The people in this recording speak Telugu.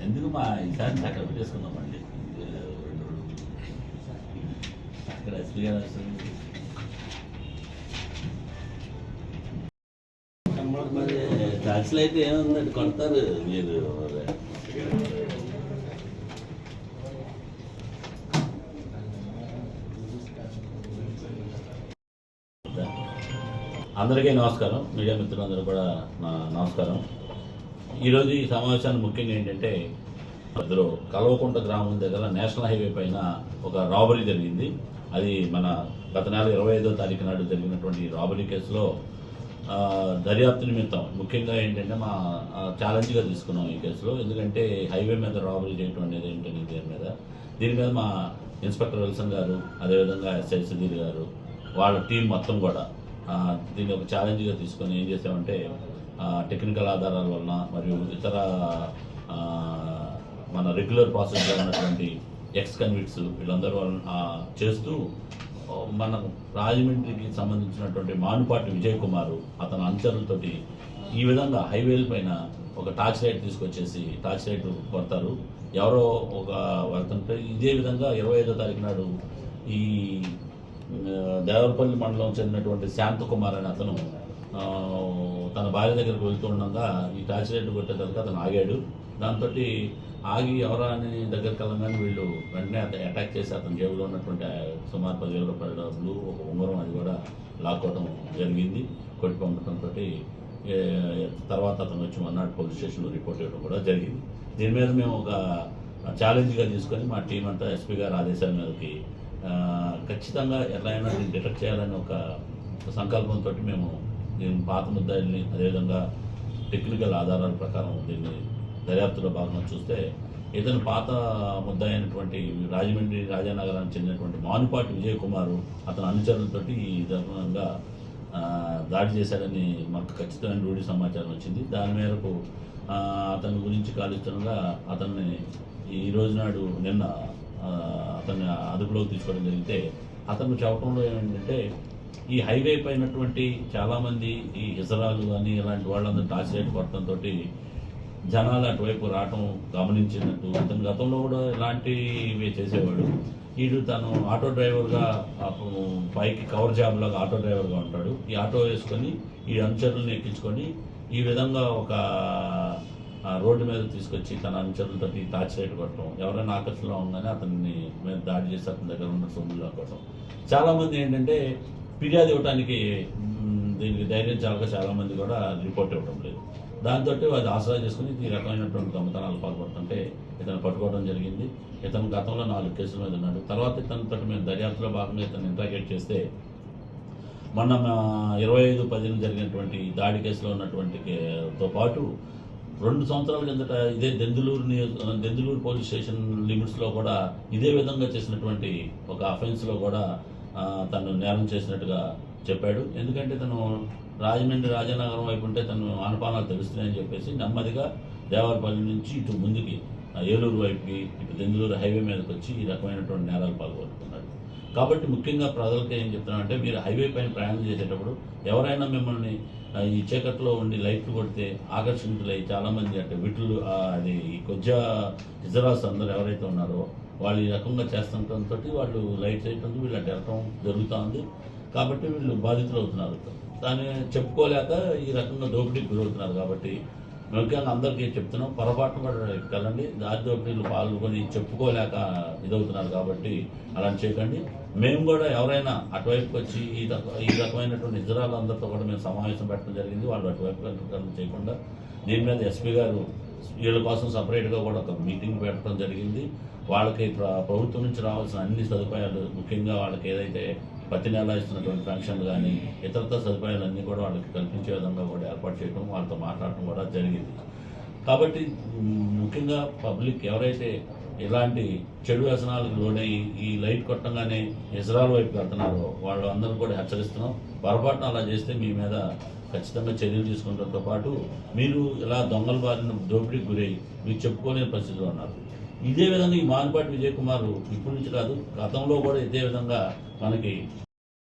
ఎందుకు మా ఈసారి అక్కడ పెట్టేసుకుందామండి. అక్కడ ఎస్పీ గారు ట్యాక్స్లు అయితే ఏముందండి, కొడతారు మీరు. అందరికీ నమస్కారం, మీడియా మిత్రులందరూ కూడా నా నమస్కారం. ఈరోజు ఈ సమావేశాన్ని ముఖ్యంగా ఏంటంటే, అందులో కల్వకుంట గ్రామం దగ్గర నేషనల్ హైవే పైన ఒక రాబరీ జరిగింది. అది మన గత నెల 25వ తారీఖు నాడు జరిగినటువంటి రాబరీ కేసులో దర్యాప్తు నిమిత్తం ముఖ్యంగా ఏంటంటే మా ఛాలెంజ్గా తీసుకున్నాం ఈ కేసులో. ఎందుకంటే హైవే మీద రాబరీ చేయడం అనేది ఏంటని దీని మీద మా ఇన్స్పెక్టర్ విల్సన్ గారు, అదేవిధంగా ఎస్ఐ సుధీర్ గారు, వాళ్ళ టీం మొత్తం కూడా దీన్ని ఒక ఛాలెంజ్గా తీసుకొని ఏం చేసామంటే, టెక్నికల్ ఆధారాల వలన మరియు ఇతర మన రెగ్యులర్ ప్రాసెస్లో ఉన్నటువంటి ఎక్స్ కన్విక్ట్స్ వీళ్ళందరూ చేస్తూ మన రాజమండ్రికి సంబంధించినటువంటి మానుపాటి విజయ్ కుమార్ అతని అనుచరులతోటి ఈ విధంగా హైవేల పైన ఒక టార్చ్ లైట్ తీసుకొచ్చేసి టార్చ్ లైట్ కొడతారు. ఎవరో ఒక వెళ్తుంటే ఇదే విధంగా 25వ తారీఖు నాడు ఈ దేవరపల్లి మండలం చెందినటువంటి శాంతకుమార్ అనే అతను తన భార్య దగ్గరికి వెళ్తుండగా ఈ టార్చ్ లైట్ కొట్టేదానికి అతను ఆగాడు. దాంతో ఆగి ఎవరా అని దగ్గరికి వెళ్ళగానే వీళ్ళు వెంటనే అటాక్ చేసి అతని జేబులో ఉన్నటువంటి సుమారు 10,000 రూపాయల డబ్బులు, ఒక ఉంగరం అది కూడా లాక్కోవడం జరిగింది. కొట్టి పంపడంతో తర్వాత అతను వచ్చి మన్నాడు పోలీస్ స్టేషన్లో రిపోర్ట్ ఇవ్వడం కూడా జరిగింది. దీని మీద మేము ఒక ఛాలెంజ్గా తీసుకొని మా టీం అంతా ఎస్పీ గారి ఆదేశాల మీదకి ఖచ్చితంగా ఎట్లయినా దీన్ని డిటెక్ట్ చేయాలని ఒక సంకల్పంతో మేము దీని పాత ముద్దాయిల్ని, అదేవిధంగా టెక్నికల్ ఆధారాల ప్రకారం దీన్ని దర్యాప్తులో భాగంగా చూస్తే, ఇతను పాత ముద్దాయి అయినటువంటి రాజమండ్రి రాజానగరానికి చెందినటువంటి మానుపాటి విజయ్ కుమార్ అతని అనుచరులతోటి ఈ విధంగా దాడి చేశాడని మాకు ఖచ్చితమైన రూఢి సమాచారం వచ్చింది. దాని మేరకు అతని గురించి కాలుస్తుండగా అతన్ని ఈ రోజు నాడు నిన్న అతన్ని అదుపులోకి తీసుకోవడం జరిగితే, అతను చెప్పడంలో ఏమిటంటే, ఈ హైవే పైనటువంటి చాలామంది ఈ హిజరాలు కానీ ఇలాంటి వాళ్ళందరూ టార్చ్ లైట్ కొట్టడంతో జనాలు అటువైపు రావటం గమనించినట్టు, అతను గతంలో కూడా ఇలాంటివి చేసేవాడు. వీడు తను ఆటో డ్రైవర్గా పైకి కవర్ జాబ్ లాగా ఆటో డ్రైవర్గా ఉంటాడు. ఈ ఆటో వేసుకొని ఈ అనుచరులను ఎక్కించుకొని ఈ విధంగా ఒక రోడ్డు మీద తీసుకొచ్చి తన అనుచరులతో టార్చ్ లైట్ కొట్టడం, ఎవరైనా ఆకర్షణలో ఉందని అతన్ని మీద దాడి చేసి అతని దగ్గర ఉన్న సొమ్ములు లాక్కోవడం. చాలామంది ఏంటంటే ఫిర్యాదు ఇవ్వడానికి దీనికి ధైర్యం చాలామంది కూడా రిపోర్ట్ ఇవ్వడం లేదు. దాంతో అది ఆసరా చేసుకుని ఈ రకమైనటువంటి దొంగతనాలు పాల్పడుతుంటే ఇతను పట్టుకోవడం జరిగింది. ఇతను గతంలో 4 కేసుల మీద ఉన్నాడు. తర్వాత ఇతనితో మేము దర్యాప్తులో భాగంగా ఇతను ఇంట్రాగేట్ చేస్తే, మొన్న 25/10 జరిగినటువంటి దాడి కేసులో ఉన్నటువంటితో పాటు 2 సంవత్సరాల కిందట ఇదే దెందులూరు పోలీస్ స్టేషన్ లిమిట్స్లో కూడా ఇదే విధంగా చేసినటువంటి ఒక అఫెన్స్లో కూడా తను నేరం చేసినట్టుగా చెప్పాడు. ఎందుకంటే తను రాజమండ్రి రాజానగరం వైపు ఉంటే తను ఆనపానాలు తెలుస్తున్నాయని చెప్పేసి నెమ్మదిగా దేవరపల్లి నుంచి ఇటు ముందుకి ఏలూరు వైపుకి, ఇటు దెందులూరు హైవే మీదకి వచ్చి ఈ రకమైనటువంటి నేరాలు పాల్గొంటున్నాడు. కాబట్టి ముఖ్యంగా ప్రజలకి ఏం చెప్తున్నానంటే, మీరు హైవే పైన ప్రయాణం చేసేటప్పుడు ఎవరైనా మిమ్మల్ని ఈ చీకట్లో ఉండి లైట్లు కొడితే ఆకర్షితులై చాలామంది అంటే వీటిలు అది ఈ కొద్దిగా హిజరాస్ అందరూ ఎవరైతే ఉన్నారో వాళ్ళు ఈ రకంగా చేస్తుండటంతో వాళ్ళు లైట్ చేయడంతో వీళ్ళు అటు వెళ్ళటం జరుగుతూ ఉంది. కాబట్టి వీళ్ళు బాధితులు అవుతున్నారు. దాన్ని చెప్పుకోలేక ఈ రకంగా దోపిడీకి గురవుతున్నారు. కాబట్టి ముఖ్యంగా అందరికీ చెప్తున్నాం, పొరపాటును కూడా వెళ్ళండి. దారి దోపిడీలు పాల్గొని చెప్పుకోలేక ఇదవుతున్నారు. కాబట్టి అలా చేయకండి. మేము కూడా ఎవరైనా అటువైపుకి వచ్చి ఈ రకమైనటువంటి ఇజ్రాయలందరితో కూడా మేము సమావేశం పెట్టడం జరిగింది. వాళ్ళు అటువైపు చేయకుండా దీని మీద ఎస్పీ గారు వీళ్ళ కోసం సపరేట్గా కూడా ఒక మీటింగ్ పెట్టడం జరిగింది. వాళ్ళకి ప్రభుత్వం నుంచి రావాల్సిన అన్ని సదుపాయాలు, ముఖ్యంగా వాళ్ళకి ఏదైతే ప్రతి నెల ఇస్తున్నటువంటి పెన్షన్లు కానీ ఇతరత్ర సదుపాయాలన్నీ కూడా వాళ్ళకి కల్పించే విధంగా కూడా ఏర్పాటు చేయడం, వాళ్ళతో మాట్లాడటం కూడా జరిగింది. కాబట్టి ముఖ్యంగా పబ్లిక్ ఎవరైతే ఇలాంటి చెడు వ్యసనాలకు లోనై ఈ లైట్ కొట్టంగానే ఇజ్రాయల్ వైపు వెళ్తున్నారో వాళ్ళు అందరూ కూడా హెచ్చరిస్తున్నాం. పొరపాటున అలా చేస్తే మీ మీద ఖచ్చితంగా చర్యలు తీసుకుంటంతో పాటు మీరు ఇలా దొంగల బారిన దోపిడీకి గురై మీకు చెప్పుకోలేని పరిస్థితిలో ఉన్నారు. ఇదే విధంగా ఈ మానుపాటి విజయ్ కుమార్ ఇప్పటి నుంచి కాదు, గతంలో కూడా ఇదే విధంగా మనకి